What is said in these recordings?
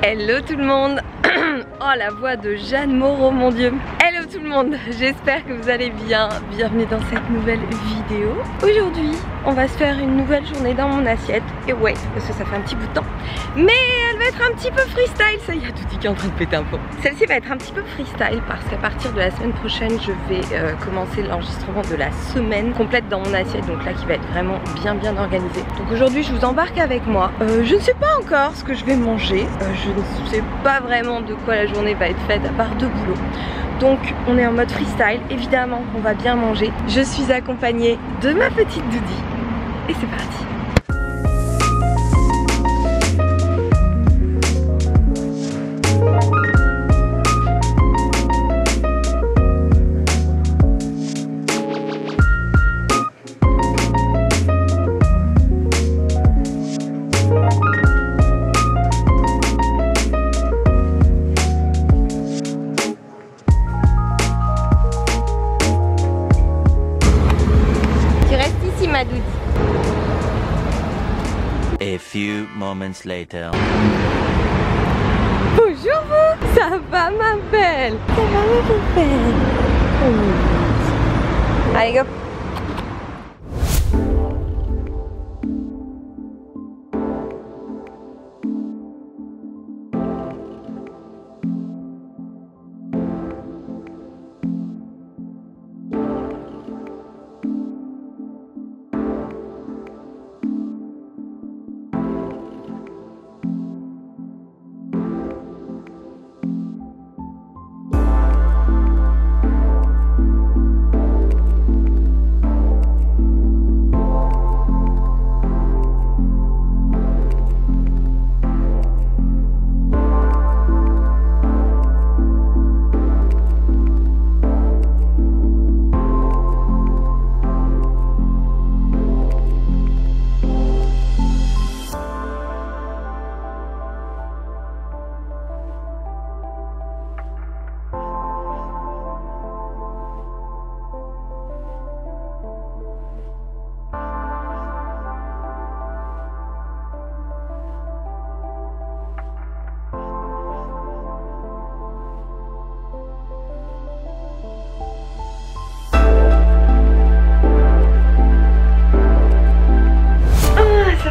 Hello tout le monde. Oh la voix de Jeanne Moreau, mon dieu. Hello tout le monde, j'espère que vous allez bien. Bienvenue dans cette nouvelle vidéo. Aujourd'hui on va se faire une nouvelle journée dans mon assiette. Et ouais, parce que ça fait un petit bout de temps. Mais elle va être un petit peu freestyle. Ça y est, tout dit qui est en train de péter un pot. Celle-ci va être un petit peu freestyle parce qu'à partir de la semaine prochaine je vais commencer l'enregistrement de la semaine complète dans mon assiette. Donc là qui va être vraiment bien organisée. Donc aujourd'hui je vous embarque avec moi. Je ne sais pas encore ce que je vais manger. Je ne sais pas vraiment de quoi la journée va être faite à part de boulot. Donc on est en mode freestyle, évidemment on va bien manger. Je suis accompagnée de ma petite Doudi. Et c'est parti. A few moments later. Bonjour vous. Ça va ma belle? Ça va ma belle? Allez go.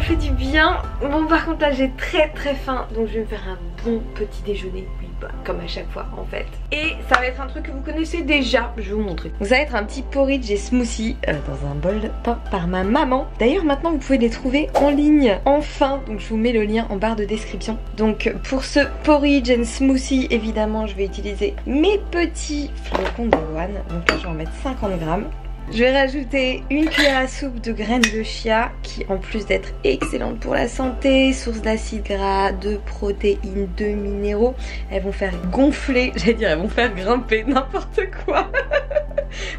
Fait du bien. Bon par contre là j'ai très faim, donc je vais me faire un bon petit déjeuner, oui bah comme à chaque fois en fait. Et ça va être un truc que vous connaissez déjà, je vais vous montrer. Donc ça va être un petit porridge et smoothie dans un bol peint par ma maman. D'ailleurs maintenant vous pouvez les trouver en ligne enfin, donc je vous mets le lien en barre de description. Donc pour ce porridge and smoothie évidemment je vais utiliser mes petits flocons d'avoine, donc là je vais en mettre 50 grammes. Je vais rajouter une cuillère à soupe de graines de chia qui en plus d'être excellente pour la santé, source d'acides gras, de protéines, de minéraux, elles vont faire gonfler, j'allais dire elles vont faire grimper, n'importe quoi.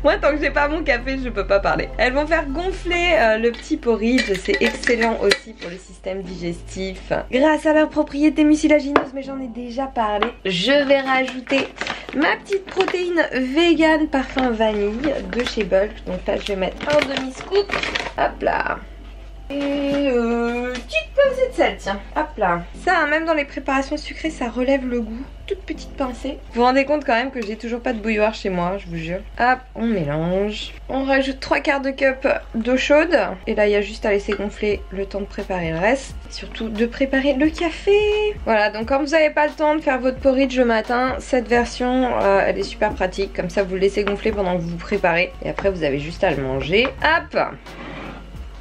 Moi tant que j'ai pas mon café je peux pas parler. Elles vont faire gonfler le petit porridge, c'est excellent aussi pour le système digestif. Grâce à leurs propriétés mucilagineuses, mais j'en ai déjà parlé. Je vais rajouter ma petite protéine vegan parfum vanille de chez Bulk. Donc là je vais mettre un demi-scoop. Hop là. Et petite pincée de sel, tiens. Hop là. Ça, hein, même dans les préparations sucrées, ça relève le goût. Toute petite pincée. Vous vous rendez compte quand même que j'ai toujours pas de bouilloire chez moi, je vous jure. Hop, on mélange. On rajoute 3/4 de cup d'eau chaude. Et là, il y a juste à laisser gonfler le temps de préparer le reste. Et surtout de préparer le café. Voilà, donc quand vous n'avez pas le temps de faire votre porridge le matin, cette version, elle est super pratique. Comme ça, vous le laissez gonfler pendant que vous vous préparez. Et après, vous avez juste à le manger. Hop!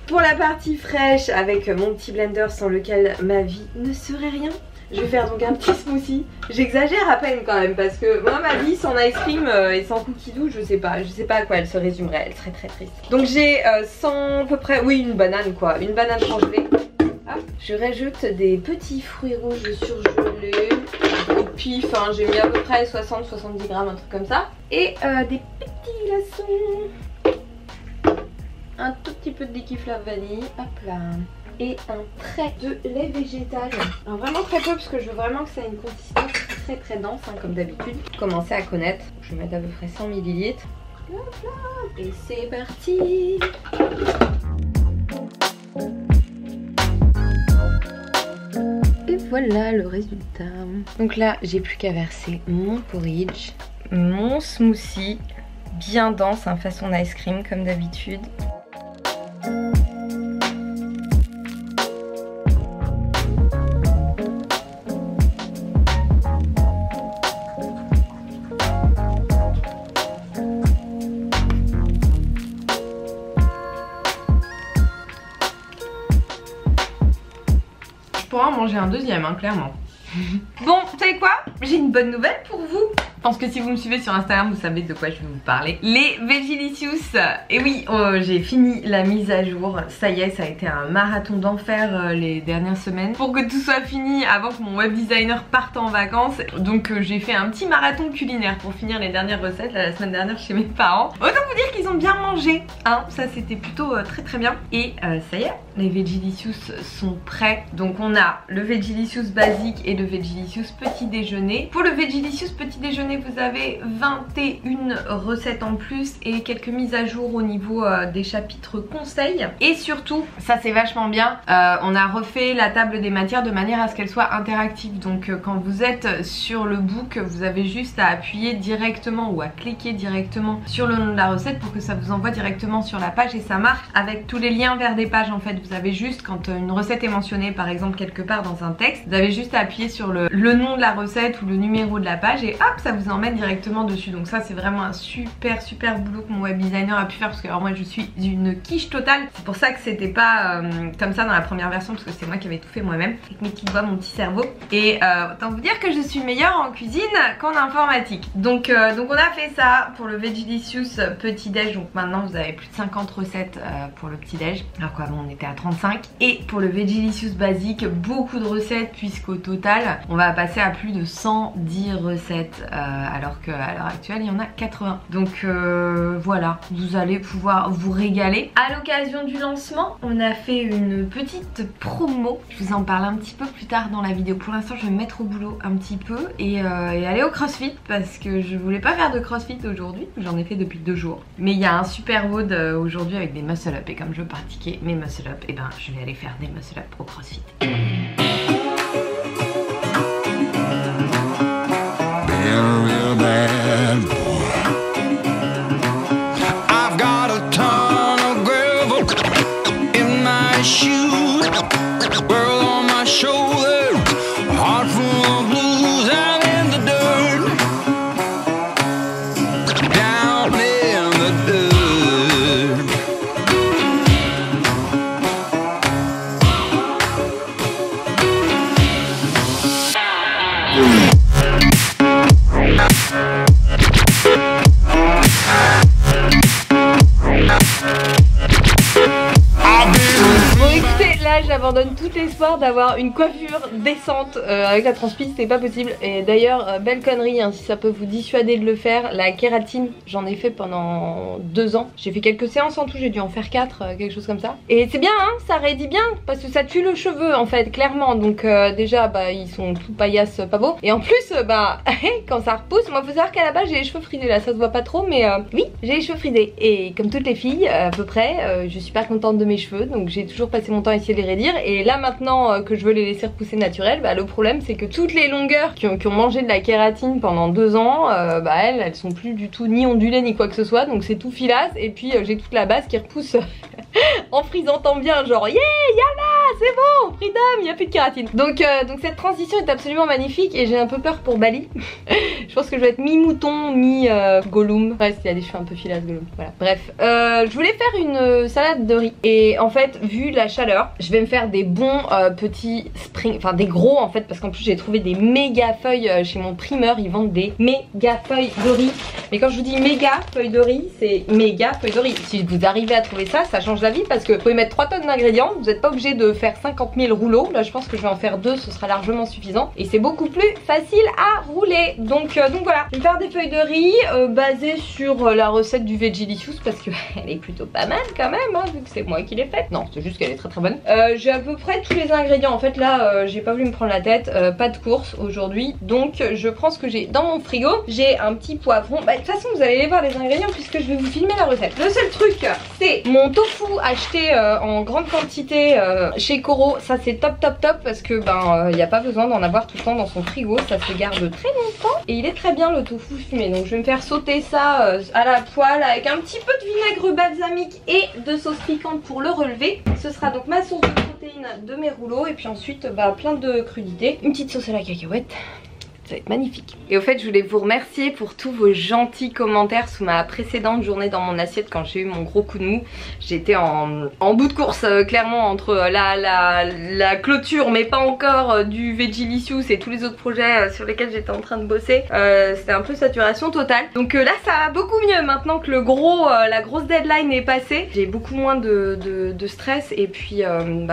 Pour la partie fraîche, avec mon petit blender sans lequel ma vie ne serait rien, je vais faire donc un petit smoothie. J'exagère à peine quand même parce que moi ma vie sans ice cream et sans cookie doux, je sais pas à quoi elle se résumerait, elle serait très triste. Donc j'ai 100 à peu près, oui une banane quoi, une banane congelée. Hop. Je rajoute des petits fruits rouges surgelés au pif, hein, j'ai mis à peu près 60-70 grammes, un truc comme ça. Et des petits glaçons. Un tout petit peu de liquide fleur vanille, hop là. Et un trait de lait végétal. Alors vraiment très peu parce que je veux vraiment que ça ait une consistance très dense hein, comme d'habitude. Commencez à connaître. Je vais mettre à peu près 100 ml. Hop là. Et c'est parti. Et voilà le résultat. Donc là j'ai plus qu'à verser mon porridge, mon smoothie bien dense, hein, façon ice cream comme d'habitude. Je pourrais en manger un deuxième, hein, clairement. Bon, vous savez quoi? J'ai une bonne nouvelle pour vous. Je pense que si vous me suivez sur Instagram, vous savez de quoi je vais vous parler. Les Vegelicious. Et oui, j'ai fini la mise à jour. Ça y est, ça a été un marathon d'enfer les dernières semaines pour que tout soit fini avant que mon web designer parte en vacances. Donc j'ai fait un petit marathon culinaire pour finir les dernières recettes là, la semaine dernière chez mes parents. Autant vous dire qu'ils ont bien mangé, hein. Ça c'était plutôt très bien. Et ça y est, les Vegelicious sont prêts. Donc on a le Vegelicious basique et le Vegelicious petit déjeuner. Pour le Vegelicious petit déjeuner, vous avez 21 recettes en plus et quelques mises à jour au niveau des chapitres conseils. Et surtout, ça c'est vachement bien, on a refait la table des matières de manière à ce qu'elle soit interactive. Donc quand vous êtes sur le book, vous avez juste à appuyer directement ou à cliquer directement sur le nom de la recette pour que ça vous envoie directement sur la page. Et ça marche avec tous les liens vers des pages en fait. Vous avez juste, quand une recette est mentionnée par exemple quelque part dans un texte, vous avez juste à appuyer sur le nom de la recette ou le numéro de la page et hop, ça vous emmène directement dessus. Donc ça c'est vraiment un super boulot que mon web designer a pu faire, parce que alors moi je suis une quiche totale. C'est pour ça que c'était pas comme ça dans la première version, parce que c'est moi qui avais tout fait moi-même avec mes petites voix, mon petit cerveau. Et autant vous dire que je suis meilleure en cuisine qu'en informatique. Donc on a fait ça pour le Vegelicious petit déj. Donc maintenant vous avez plus de 50 recettes pour le petit déj, alors quoi bon, on était à 35. Et pour le Vegelicious basique, beaucoup de recettes, puisqu'au total on va passer à plus de 110 recettes alors qu'à l'heure actuelle il y en a 80. Donc voilà, vous allez pouvoir vous régaler. À l'occasion du lancement, on a fait une petite promo. Je vous en parle un petit peu plus tard dans la vidéo. Pour l'instant je vais me mettre au boulot un petit peu et aller au crossfit, parce que je voulais pas faire de crossfit aujourd'hui. J'en ai fait depuis 2 jours. Mais il y a un super WOD aujourd'hui avec des muscle up, et comme je veux pratiquer mes muscle up, et ben je vais aller faire des muscle up au crossfit. Bad boy. I've got a ton of gravel in my shoes, world on my shoulder, a heart full of blues. I'm in the dirt, down in the dirt. J'abandonne tout espoir d'avoir une coiffure décente avec la transpi, c'est pas possible. Et d'ailleurs, belle connerie, hein, si ça peut vous dissuader de le faire, la kératine, j'en ai fait pendant 2 ans. J'ai fait quelques séances en tout, j'ai dû en faire 4, quelque chose comme ça. Et c'est bien, hein, ça raidit bien, parce que ça tue le cheveu en fait, clairement. Donc déjà, bah ils sont tout paillasses, pas beaux. Et en plus, bah quand ça repousse, moi faut savoir qu'à la base j'ai les cheveux frisés, là ça se voit pas trop, mais oui, j'ai les cheveux frisés. Et comme toutes les filles, à peu près, je suis pas contente de mes cheveux, donc j'ai toujours passé mon temps à essayer de les raidir. Et là maintenant que je veux les laisser repousser naturels, bah le problème c'est que toutes les longueurs qui ont mangé de la kératine pendant 2 ans, bah elles sont plus du tout ni ondulées ni quoi que ce soit, donc c'est tout filasse. Et puis j'ai toute la base qui repousse en frisantant bien, genre yeah, yalla, c'est bon, freedom, y a plus de kératine. Donc cette transition est absolument magnifique et j'ai un peu peur pour Bali. Je pense que je vais être mi-mouton, mi-Gollum. Ouais, il y a des cheveux un peu filasses Gollum, voilà. Bref, je voulais faire une salade de riz. Et en fait, vu la chaleur, je vais me faire des bons petits spring, enfin des gros en fait, parce qu'en plus j'ai trouvé des méga feuilles chez mon primeur. Ils vendent des méga feuilles de riz. Mais quand je vous dis méga feuilles de riz, c'est méga feuilles de riz. Si vous arrivez à trouver ça, ça change la vie, parce que vous pouvez mettre 3 tonnes d'ingrédients, vous n'êtes pas obligé de faire 50 000 rouleaux. Là je pense que je vais en faire 2, ce sera largement suffisant. Et c'est beaucoup plus facile à rouler. Donc voilà, je vais faire des feuilles de riz basées sur la recette du Vegelicious, parce que elle est plutôt pas mal quand même, hein, vu que c'est moi qui l'ai faite. Non, c'est juste qu'elle est très très bonne. J'ai à peu près tous les ingrédients. En fait là j'ai pas voulu me prendre la tête, pas de course aujourd'hui, donc je prends ce que j'ai dans mon frigo. J'ai un petit poivron, bah de toute façon vous allez les voir les ingrédients puisque je vais vous filmer la recette. Le seul truc c'est mon tofu tofu acheté en grande quantité chez Coro. Ça c'est top parce que il n'y a pas besoin d'en avoir tout le temps dans son frigo. Ça se garde très longtemps et il est très bien le tofu fumé. Donc je vais me faire sauter ça à la poêle avec un petit peu de vinaigre balsamique et de sauce piquante pour le relever. Ce sera donc ma source de protéines de mes rouleaux. Et puis ensuite plein de crudités. Une petite sauce à la cacahuète. Ça va être magnifique. Et au fait je voulais vous remercier pour tous vos gentils commentaires sous ma précédente journée dans mon assiette quand j'ai eu mon gros coup de mou. J'étais en bout de course clairement entre la clôture mais pas encore du Vegilicious et tous les autres projets sur lesquels j'étais en train de bosser. C'était un peu saturation totale. Donc là ça va beaucoup mieux maintenant que la grosse deadline est passée. J'ai beaucoup moins de stress et puis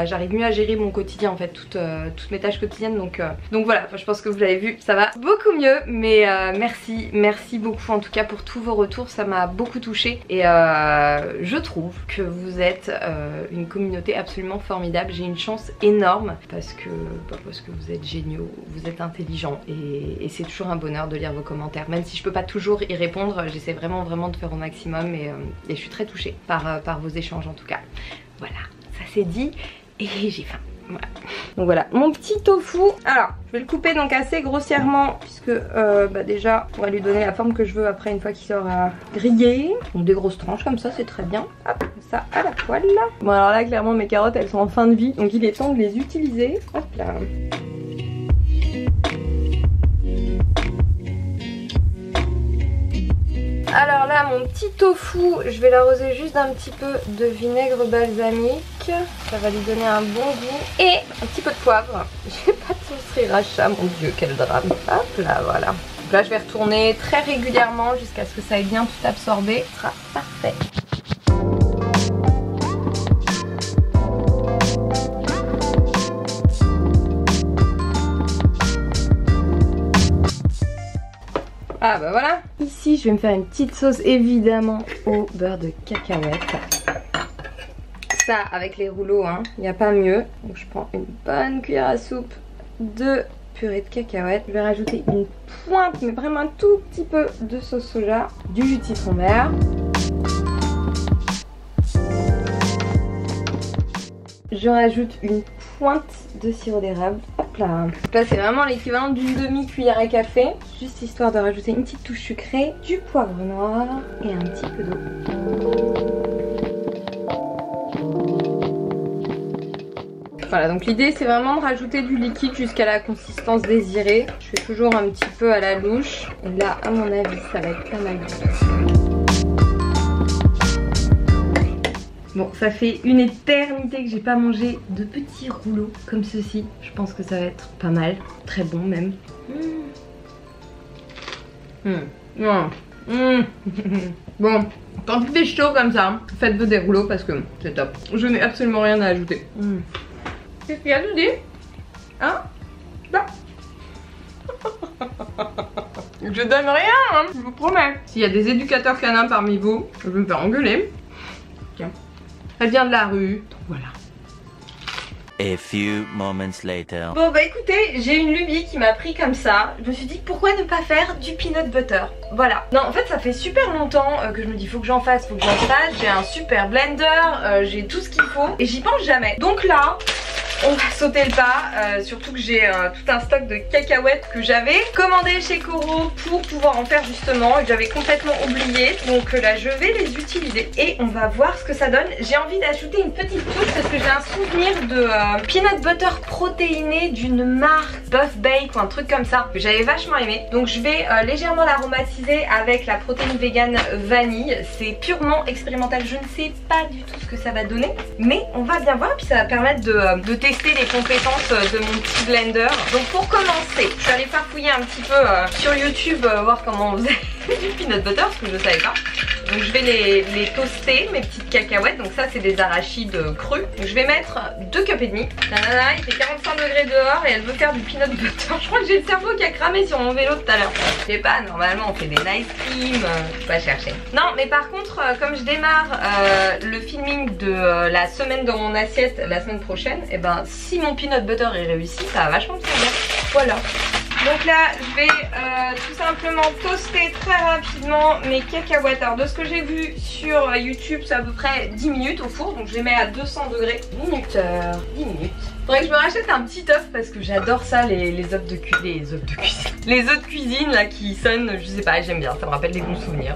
j'arrive mieux à gérer mon quotidien en fait, toutes mes tâches quotidiennes. Donc voilà, je pense que vous l'avez vu, ça va beaucoup mieux, mais merci beaucoup en tout cas pour tous vos retours, ça m'a beaucoup touchée et je trouve que vous êtes une communauté absolument formidable. J'ai une chance énorme parce que vous êtes géniaux, vous êtes intelligents et c'est toujours un bonheur de lire vos commentaires, même si je peux pas toujours y répondre, j'essaie vraiment de faire au maximum et je suis très touchée par vos échanges en tout cas. Voilà, ça c'est dit et j'ai faim. Voilà. Donc voilà mon petit tofu. Alors je vais le couper donc assez grossièrement puisque déjà on va lui donner la forme que je veux après une fois qu'il sera grillé. Donc des grosses tranches comme ça c'est très bien. Hop, ça à la poêle. Bon alors là clairement mes carottes elles sont en fin de vie donc il est temps de les utiliser. Hop là. Alors là mon petit tofu, je vais l'arroser juste d'un petit peu de vinaigre balsamique. Ça va lui donner un bon goût. Et un petit peu de poivre. J'ai pas de sauce sriracha, mon dieu quel drame. Hop là voilà. Donc là je vais retourner très régulièrement jusqu'à ce que ça ait bien tout absorbé. Ce sera parfait. Ah bah voilà. Ici je vais me faire une petite sauce évidemment au beurre de cacahuète. Ça avec les rouleaux hein, il n'y a pas mieux. Donc je prends une bonne cuillère à soupe de purée de cacahuète. Je vais rajouter une pointe mais vraiment un tout petit peu de sauce soja, du jus de citron vert. Je rajoute une pointe de sirop d'érable. Hop là. Là c'est vraiment l'équivalent d'une demi-cuillère à café. Juste histoire de rajouter une petite touche sucrée, du poivre noir et un petit peu d'eau. Voilà donc l'idée c'est vraiment de rajouter du liquide jusqu'à la consistance désirée. Je fais toujours un petit peu à la louche. Et là à mon avis ça va être pas mal du tout. Bon, ça fait une éternité que j'ai pas mangé de petits rouleaux comme ceci. Je pense que ça va être pas mal, très bon même. Bon, quand il fait chaud comme ça, faites-vous des rouleaux parce que c'est top. Je n'ai absolument rien à ajouter. Qu'est-ce qu'il y a de dit? Hein? Bah. Je donne rien, hein, je vous promets. S'il y a des éducateurs canins parmi vous, je vais me faire engueuler. Tiens. Elle vient de la rue, donc voilà. A few moments later. Bon bah écoutez, j'ai une lubie qui m'a pris comme ça. Je me suis dit pourquoi ne pas faire du peanut butter. Voilà. Non en fait ça fait super longtemps que je me dis faut que j'en fasse, J'ai un super blender, j'ai tout ce qu'il faut et j'y pense jamais. Donc là on va sauter le pas, surtout que j'ai tout un stock de cacahuètes que j'avais commandé chez Coro pour pouvoir en faire justement et que j'avais complètement oublié. Donc là je vais les utiliser et on va voir ce que ça donne. J'ai envie d'ajouter une petite touche parce que j'ai un souvenir de peanut butter protéiné d'une marque Buff Bake ou un truc comme ça que j'avais vachement aimé. Donc je vais légèrement l'aromatiser avec la protéine vegan vanille. C'est purement expérimental, je ne sais pas du tout ce que ça va donner, mais on va bien voir. Puis ça va permettre de tester les compétences de mon petit blender. Donc pour commencer, je suis allée farfouiller un petit peu sur YouTube, voir comment on faisait du peanut butter parce que je savais pas. Donc je vais les toaster, mes petites cacahuètes. Donc ça c'est des arachides crus. Donc je vais mettre 2 cups et demi. Nanana, il fait 45 degrés dehors et elle veut faire du peanut butter. Je crois que j'ai le cerveau qui a cramé sur mon vélo tout à l'heure. Je sais pas, normalement on fait des nice cream, faut pas chercher. Non mais par contre comme je démarre le filming de la semaine dans mon assiette la semaine prochaine, et ben si mon peanut butter est réussi, ça va vachement me servir. Voilà. Donc là je vais tout simplement toaster très rapidement mes cacahuètes. Alors de ce que j'ai vu sur YouTube c'est à peu près 10 minutes au four. Donc je les mets à 200 degrés. 10 minutes. Faudrait que je me rachète un petit œuf parce que j'adore ça, les œufs de cuisine. Les œufs de cuisine là qui sonnent, je sais pas, j'aime bien, ça me rappelle des bons souvenirs.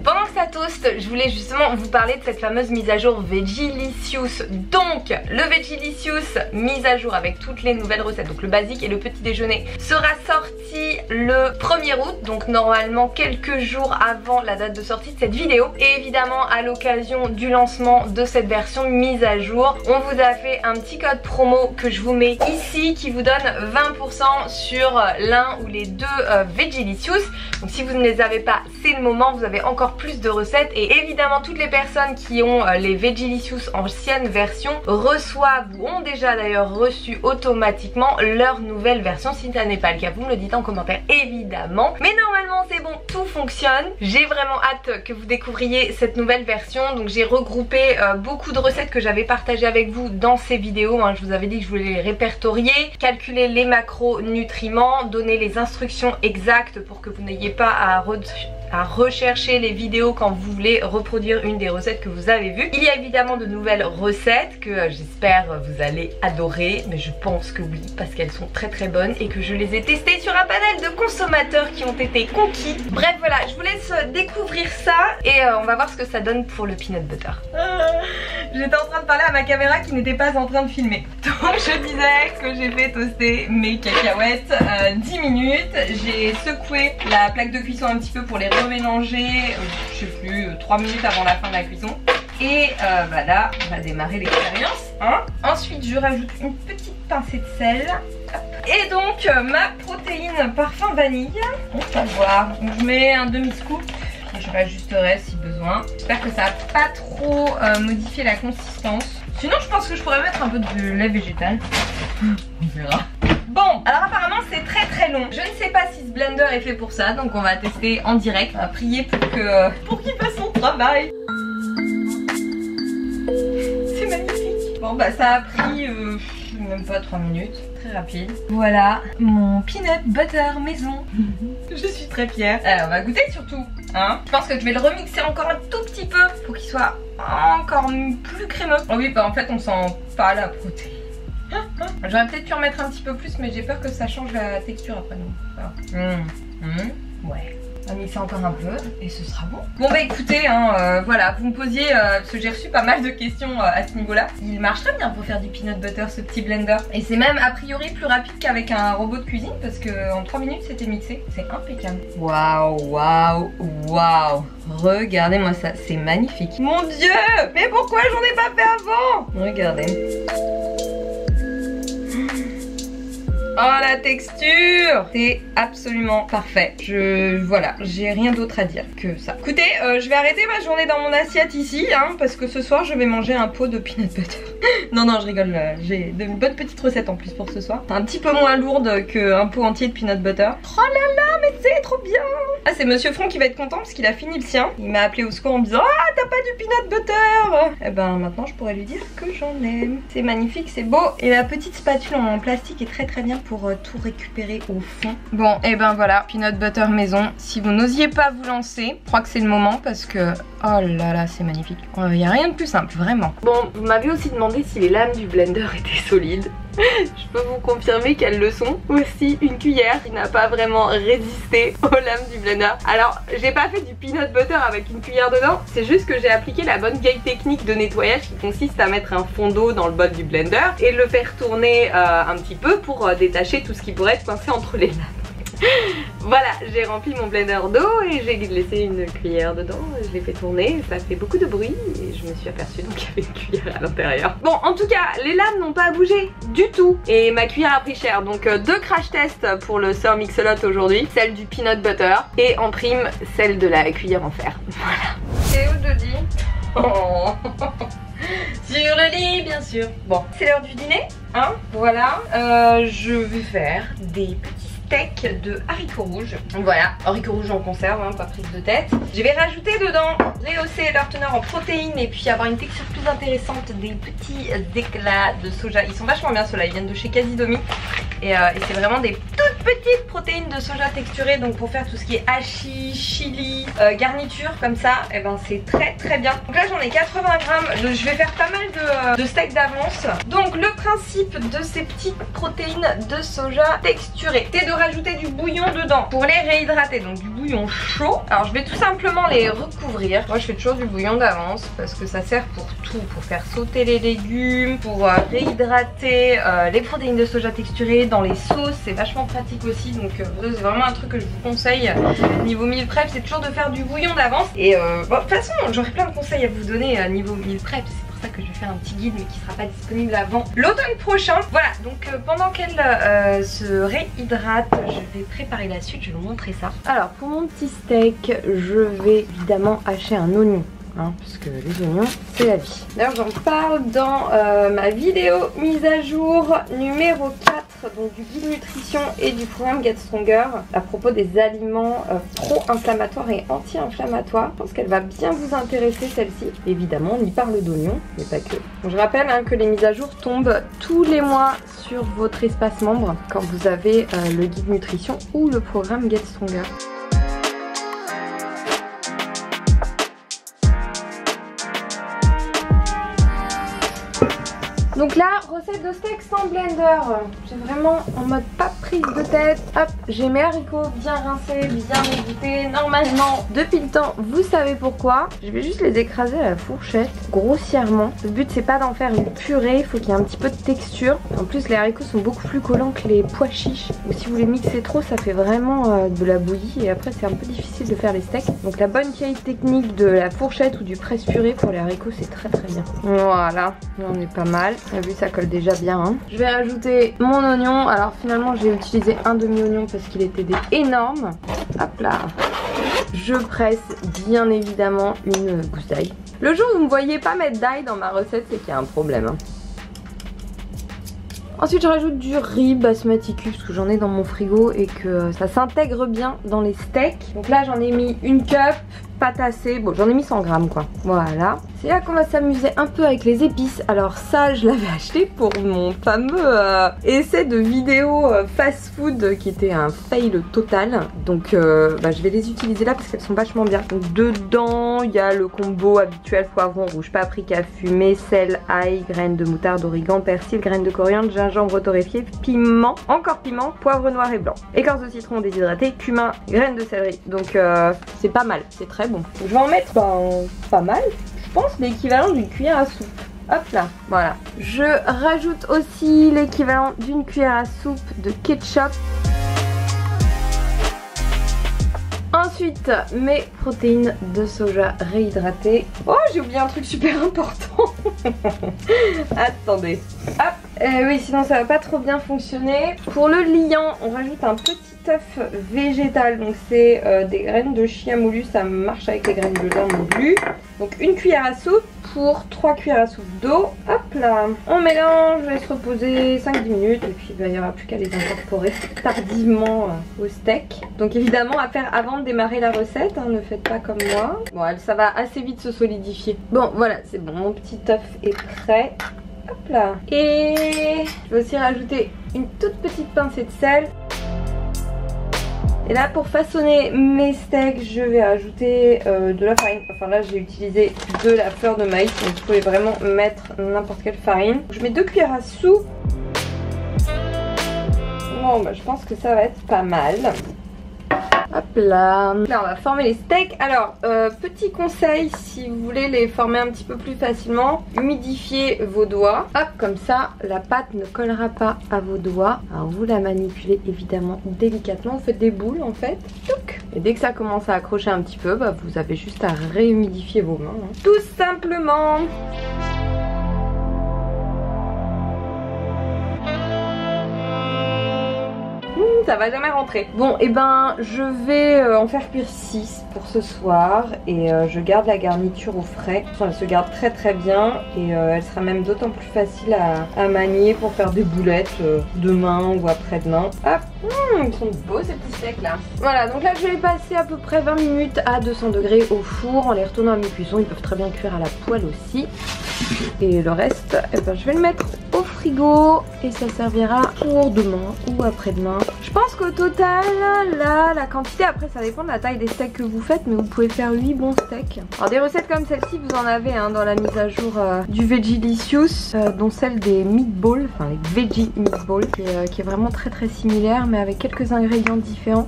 Pendant que ça toast, je voulais justement vous parler de cette fameuse mise à jour Vegilicious. Donc le Vegilicious mise à jour avec toutes les nouvelles recettes, donc le basique et le petit déjeuner, sera sorti le 1er août, donc normalement quelques jours avant la date de sortie de cette vidéo. Et évidemment à l'occasion du lancement de cette version mise à jour, on vous a fait un petit code promo que je vous mets ici qui vous donne 20% sur l'un ou les deux Vegilicious. Donc si vous ne les avez pas, c'est le moment, vous avez encore plus de recettes. Et évidemment toutes les personnes qui ont les Vegilicious ancienne version reçoivent ou ont déjà d'ailleurs reçu automatiquement leur nouvelle version. Si ça n'est pas le cas, vous me le dites en commentaire évidemment. Mais normalement c'est bon, tout fonctionne. J'ai vraiment hâte que vous découvriez cette nouvelle version. Donc j'ai regroupé beaucoup de recettes que j'avais partagées avec vous dans ces vidéos, hein. Je vous avais dit que je voulais les répertorier, calculer les macronutriments, donner les instructions exactes pour que vous n'ayez pas à rechercher les vidéos quand vous voulez reproduire une des recettes que vous avez vues. Il y a évidemment de nouvelles recettes que j'espère vous allez adorer, mais je pense que oui parce qu'elles sont très très bonnes et que je les ai testées sur un panel de consommateurs qui ont été conquis. Bref voilà, je vous laisse découvrir ça et on va voir ce que ça donne pour le peanut butter. J'étais en train de parler à ma caméra qui n'était pas en train de filmer. Donc je disais que j'ai fait toaster mes cacahuètes 10 minutes. J'ai secoué la plaque de cuisson un petit peu pour les remélanger, je sais plus, 3 minutes avant la fin de la cuisson. Et bah là, on va démarrer l'expérience. Hein. Ensuite, je rajoute une petite pincée de sel. Et donc, ma protéine parfum vanille. On va voir. Donc, je mets un demi-scoop. Je rajusterai si besoin. J'espère que ça va pas trop modifier la consistance. Sinon, je pense que je pourrais mettre un peu de lait végétal. On verra. Bon, alors apparemment c'est très très long. Je ne sais pas si ce blender est fait pour ça, donc on va tester en direct. On va prier pour qu'il fasse son travail. C'est magnifique. Bon bah ça a pris même pas 3 minutes. Très rapide. Voilà mon peanut butter maison. Je suis très fière. Alors on va goûter surtout. Hein, je pense que je vais le remixer encore un tout petit peu pour qu'il soit encore plus crémeux. Oh oui, bah en fait on sent pas la protéine. J'aurais peut-être pu en mettre un petit peu plus, mais j'ai peur que ça change la texture après. Ouais. On va mixer encore un peu et ce sera bon. Bon bah écoutez, hein, voilà, vous me posiez, parce que j'ai reçu pas mal de questions à ce niveau-là. Il marcherait bien pour faire du peanut butter, ce petit blender. Et c'est même a priori plus rapide qu'avec un robot de cuisine parce que en 3 minutes c'était mixé. C'est impeccable. Waouh, waouh, waouh. Regardez-moi ça, c'est magnifique. Mon Dieu, mais pourquoi j'en ai pas fait avant? Regardez. Oh la texture, c'est absolument parfait. Voilà, j'ai rien d'autre à dire que ça. Écoutez, je vais arrêter ma journée dans mon assiette ici, hein, parce que ce soir je vais manger un pot de peanut butter. Non, je rigole, j'ai de bonnes petites recettes en plus pour ce soir. Un petit peu moins lourde qu'un pot entier de peanut butter. Oh là là, mais c'est trop bien. Ah, c'est Monsieur Front qui va être content parce qu'il a fini le sien. Il m'a appelé au secours en me disant ah, t'as pas du peanut butter. Et ben maintenant je pourrais lui dire que j'en ai. C'est magnifique, c'est beau. Et la petite spatule en plastique est très très bien pour tout récupérer au fond. Bon, et ben voilà, peanut butter maison. Si vous n'osiez pas vous lancer, je crois que c'est le moment parce que oh là là, c'est magnifique. Il n'y a rien de plus simple, vraiment. Bon, vous m'avez aussi demandé si les lames du blender étaient solides. Je peux vous confirmer qu'elles le sont. Aussi une cuillère qui n'a pas vraiment résisté aux lames du blender. Alors j'ai pas fait du peanut butter avec une cuillère dedans, c'est juste que j'ai appliqué la bonne vieille technique de nettoyage qui consiste à mettre un fond d'eau dans le bol du blender et le faire tourner un petit peu pour détacher tout ce qui pourrait être coincé entre les lames. Voilà, j'ai rempli mon blender d'eau et j'ai laissé une cuillère dedans, je l'ai fait tourner, ça fait beaucoup de bruit et je me suis aperçue donc qu'il y avait une cuillère à l'intérieur. Bon, en tout cas, les lames n'ont pas bougé du tout et ma cuillère a pris cher, donc 2 crash tests pour le Sir Mix-a-Lot aujourd'hui, celle du peanut butter et en prime celle de la cuillère en fer. Voilà. C'est où Dodi? Oh. Sur le lit bien sûr. Bon, c'est l'heure du dîner, hein. Voilà, je vais faire des petits steak de haricots rouges. Voilà, haricots rouges en conserve, hein, pas prise de tête. Je vais rajouter dedans, rehausser leur teneur en protéines et puis avoir une texture plus intéressante, des petits éclats de soja. Ils sont vachement bien ceux-là, ils viennent de chez Casidomi et c'est vraiment des toutes petite protéine de soja texturée, donc pour faire tout ce qui est hachis, chili, garniture comme ça, et ben c'est très très bien. Donc là j'en ai 80 grammes, je vais faire pas mal de steak d'avance. Donc le principe de ces petites protéines de soja texturées, c'est de rajouter du bouillon dedans pour les réhydrater, donc du bouillon chaud. Alors je vais tout simplement les recouvrir. Moi je fais toujours du bouillon d'avance parce que ça sert pour tout, pour faire sauter les légumes, pour réhydrater les protéines de soja texturées dans les sauces, c'est vachement pratique aussi. Donc c'est vraiment un truc que je vous conseille niveau meal prep, c'est toujours de faire du bouillon d'avance. Et bon, de toute façon j'aurai plein de conseils à vous donner niveau meal prep, c'est pour ça que je vais faire un petit guide mais qui sera pas disponible avant l'automne prochain. Voilà, donc pendant qu'elle se réhydrate, je vais préparer la suite, je vais vous montrer ça. Alors pour mon petit steak, je vais évidemment hacher un oignon. Parce que les oignons c'est la vie. D'ailleurs j'en parle dans ma vidéo mise à jour numéro 4, donc du guide nutrition et du programme Get Stronger, à propos des aliments pro-inflammatoires et anti-inflammatoires. Je pense qu'elle va bien vous intéresser celle-ci. Évidemment on y parle d'oignons, mais pas que. Donc, je rappelle que les mises à jour tombent tous les mois sur votre espace membre quand vous avez le guide nutrition ou le programme Get Stronger. Donc là, recette de steak sans blender. C'est vraiment en mode pas prise de tête. Hop, j'ai mes haricots bien rincés, bien égouttés. Normalement, depuis le temps, vous savez pourquoi. Je vais juste les écraser à la fourchette, grossièrement. Le but, c'est pas d'en faire une purée. Il faut qu'il y ait un petit peu de texture. En plus, les haricots sont beaucoup plus collants que les pois chiches. Ou si vous les mixez trop, ça fait vraiment de la bouillie. Et après, c'est un peu difficile de faire les steaks. Donc la bonne qualité technique de la fourchette ou du presse-purée pour les haricots, c'est très très bien. Voilà, là on est pas mal. Vous avez vu, ça colle déjà bien. Je vais rajouter mon oignon. Alors finalement j'ai utilisé un demi-oignon parce qu'il était énorme. Hop là. Je presse bien évidemment une gousse d'ail. Le jour où vous ne me voyez pas mettre d'ail dans ma recette, c'est qu'il y a un problème. Ensuite je rajoute du riz basmati cube parce que j'en ai dans mon frigo et que ça s'intègre bien dans les steaks. Donc là j'en ai mis une cup, pas tassé, bon j'en ai mis 100 grammes quoi. Voilà. C'est là qu'on va s'amuser un peu avec les épices. Alors ça je l'avais acheté pour mon fameux essai de vidéo fast food qui était un fail total. Donc je vais les utiliser là parce qu'elles sont vachement bien. Donc dedans il y a le combo habituel: poivron rouge, paprika fumé, sel, ail, graines de moutarde, origan, persil, graines de coriandre, gingembre torréfié, piment, encore piment, poivre noir et blanc, écorce de citron déshydraté, cumin, graines de céleri. Donc c'est pas mal, c'est très bon. Je vais en mettre pas mal. Je pense l'équivalent d'une cuillère à soupe. Hop là, voilà. Je rajoute aussi l'équivalent d'une cuillère à soupe de ketchup. Ensuite, mes protéines de soja réhydratées. Oh, j'ai oublié un truc super important. Attendez. Hop. Oui, sinon ça va pas trop bien fonctionner. Pour le liant, on rajoute un petit œuf végétal. Donc c'est des graines de chia moulu. Ça marche avec les graines de lin moulu. Donc une cuillère à soupe pour 3 cuillères à soupe d'eau. Hop là. On mélange, je laisse reposer 5-10 minutes. Et puis il n'y aura plus qu'à les incorporer tardivement au steak. Donc évidemment à faire avant de démarrer la recette. Ne faites pas comme moi. Bon, ça va assez vite se solidifier. Bon, voilà, c'est bon. Mon petit œuf est prêt. Hop là. Et je vais aussi rajouter une toute petite pincée de sel. Et là pour façonner mes steaks, je vais rajouter de la farine. Enfin là j'ai utilisé de la fleur de maïs, donc vous pouvez vraiment mettre n'importe quelle farine. Je mets 2 cuillères à soupe. Bon je pense que ça va être pas mal. Hop là. Là on va former les steaks. Alors petit conseil, si vous voulez les former un petit peu plus facilement, humidifiez vos doigts. Hop, comme ça la pâte ne collera pas à vos doigts. Alors vous la manipulez évidemment délicatement. Vous faites des boules en fait. Et dès que ça commence à accrocher un petit peu, vous avez juste à réhumidifier vos mains. Tout simplement. Ça va jamais rentrer. Bon et je vais en faire cuire 6 pour ce soir. Et je garde la garniture au frais. Enfin, elle se garde très très bien. Et elle sera même d'autant plus facile à manier pour faire des boulettes demain ou après-demain. Hop, ils sont beaux ces petits steaks là. Voilà, donc là je vais les passer à peu près 20 minutes à 200 degrés au four en les retournant à mi-cuisson. Ils peuvent très bien cuire à la poêle aussi. Et le reste, je vais le mettre au frigo et ça servira pour demain ou après-demain. Je pense qu'au total, là, la quantité, après ça dépend de la taille des steaks que vous faites, mais vous pouvez faire 8 bons steaks. Alors des recettes comme celle-ci, vous en avez dans la mise à jour du Vegelicious, dont celle des meatballs, enfin les veggie meatballs, qui est vraiment très très similaire, mais avec quelques ingrédients différents.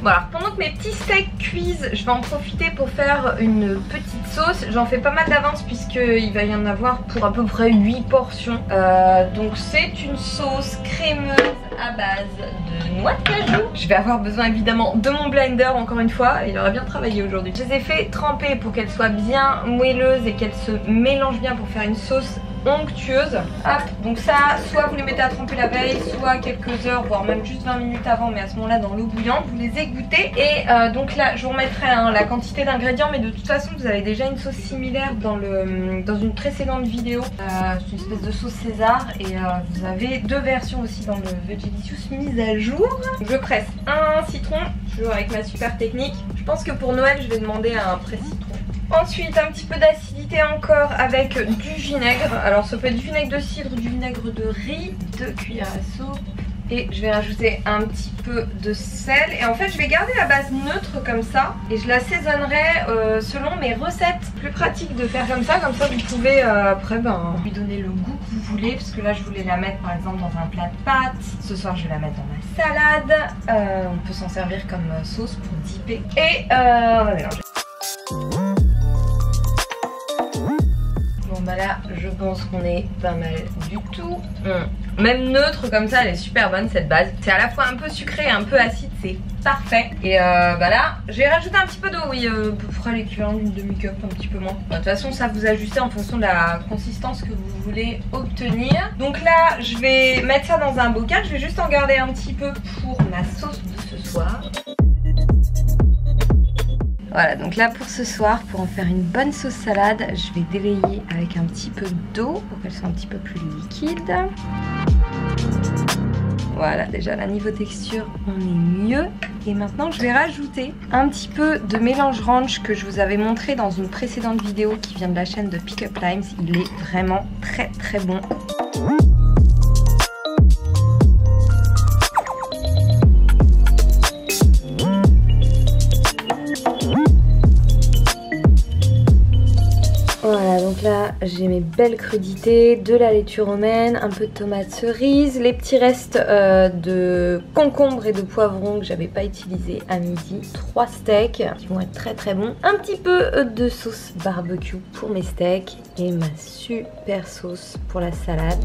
Voilà, pendant que mes petits steaks cuisent, je vais en profiter pour faire une petite sauce. J'en fais pas mal d'avance puisqu'il va y en avoir pour à peu près 8 portions. Donc c'est une sauce crémeuse à base de noix de cajou. Je vais avoir besoin évidemment de mon blender encore une fois. Il aurait bien travaillé aujourd'hui. Je les ai fait tremper pour qu'elles soient bien moelleuses et qu'elles se mélangent bien pour faire une sauce onctueuse. Hop, donc ça, soit vous les mettez à tremper la veille, soit quelques heures, voire même juste 20 minutes avant, mais à ce moment-là dans l'eau bouillante, vous les égouttez. Et donc là, je vous remettrai la quantité d'ingrédients, mais de toute façon, vous avez déjà une sauce similaire dans une précédente vidéo. C'est une espèce de sauce César et vous avez 2 versions aussi dans le Vegelicious mise à jour. Je presse un citron, toujours avec ma super technique. Je pense que pour Noël, je vais demander un presse-citron. Ensuite un petit peu d'acidité encore avec du vinaigre. Alors ça peut être du vinaigre de cidre, du vinaigre de riz, 2 cuillères à soupe. Et je vais rajouter un petit peu de sel. Et en fait je vais garder la base neutre comme ça. Et je l'assaisonnerai selon mes recettes. Plus pratique de faire comme ça vous pouvez après lui donner le goût que vous voulez. Parce que là je voulais la mettre par exemple dans un plat de pâtes. Ce soir je vais la mettre dans ma salade. On peut s'en servir comme sauce pour dipper. Et on va mélanger. Bah là je pense qu'on est pas mal du tout. Même neutre comme ça, elle est super bonne cette base. C'est à la fois un peu sucré et un peu acide, c'est parfait. Et bah là j'ai rajouté un petit peu d'eau, oui, à peu près l'équivalent d'une demi-cup, un petit peu moins. De toute façon ça vous ajustez en fonction de la consistance que vous voulez obtenir. Donc là je vais mettre ça dans un bocal, je vais juste en garder un petit peu pour ma sauce de ce soir. Voilà, donc là pour ce soir, pour en faire une bonne sauce salade, je vais délayer avec un petit peu d'eau pour qu'elle soit un petit peu plus liquide. Voilà, déjà là niveau texture, on est mieux. Et maintenant je vais rajouter un petit peu de mélange ranch que je vous avais montré dans une précédente vidéo qui vient de la chaîne de Pick Up Limes. Il est vraiment très très bon. Voilà, donc là j'ai mes belles crudités, de la laitue romaine, un peu de tomates cerises, les petits restes de concombre et de poivrons que j'avais pas utilisé à midi, 3 steaks qui vont être très très bons, un petit peu de sauce barbecue pour mes steaks et ma super sauce pour la salade.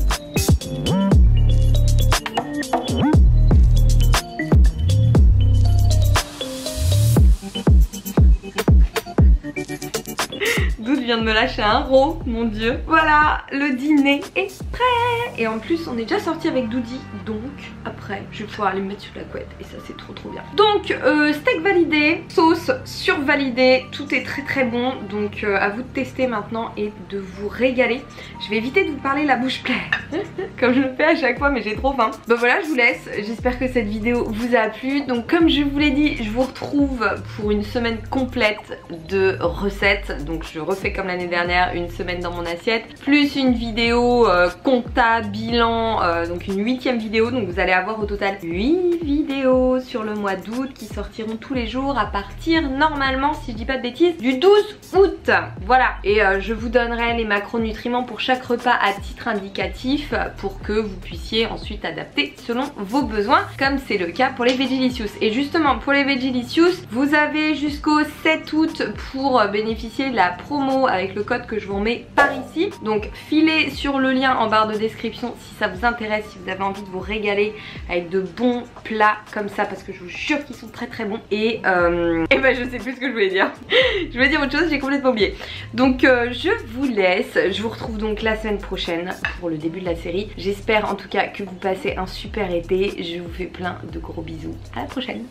Doud vient de me lâcher un roux, mon dieu. Voilà, le dîner est prêt. Et en plus, on est déjà sorti avec Doudi. Donc, après, je vais pouvoir aller me mettre sur la couette. Et ça, c'est trop trop bien. Donc, steak validé, sauce survalidée. Tout est très très bon. Donc, à vous de tester maintenant et de vous régaler. Je vais éviter de vous parler la bouche pleine. Comme je le fais à chaque fois, mais j'ai trop faim. Donc voilà, je vous laisse. J'espère que cette vidéo vous a plu. Donc, comme je vous l'ai dit, je vous retrouve pour une semaine complète de recettes. Donc, je refais comme l'année dernière, une semaine dans mon assiette, plus une vidéo compta, bilan, donc une 8e vidéo. Donc vous allez avoir au total 8 vidéos sur le mois d'août qui sortiront tous les jours à partir normalement, si je dis pas de bêtises, du 12 août. Voilà, et je vous donnerai les macronutriments pour chaque repas à titre indicatif pour que vous puissiez ensuite adapter selon vos besoins, comme c'est le cas pour les Vegelicious. Et justement pour les Vegelicious, vous avez jusqu'au 7 août pour bénéficier de la promo avec le code que je vous remets par ici. Donc filez sur le lien en barre de description si ça vous intéresse, si vous avez envie de vous régaler avec de bons plats comme ça, parce que je vous jure qu'ils sont très très bons. Et ben je sais plus ce que je voulais dire. Je voulais dire autre chose, j'ai complètement oublié. Donc je vous laisse, je vous retrouve donc la semaine prochaine pour le début de la série. J'espère en tout cas que vous passez un super été. Je vous fais plein de gros bisous, à la prochaine.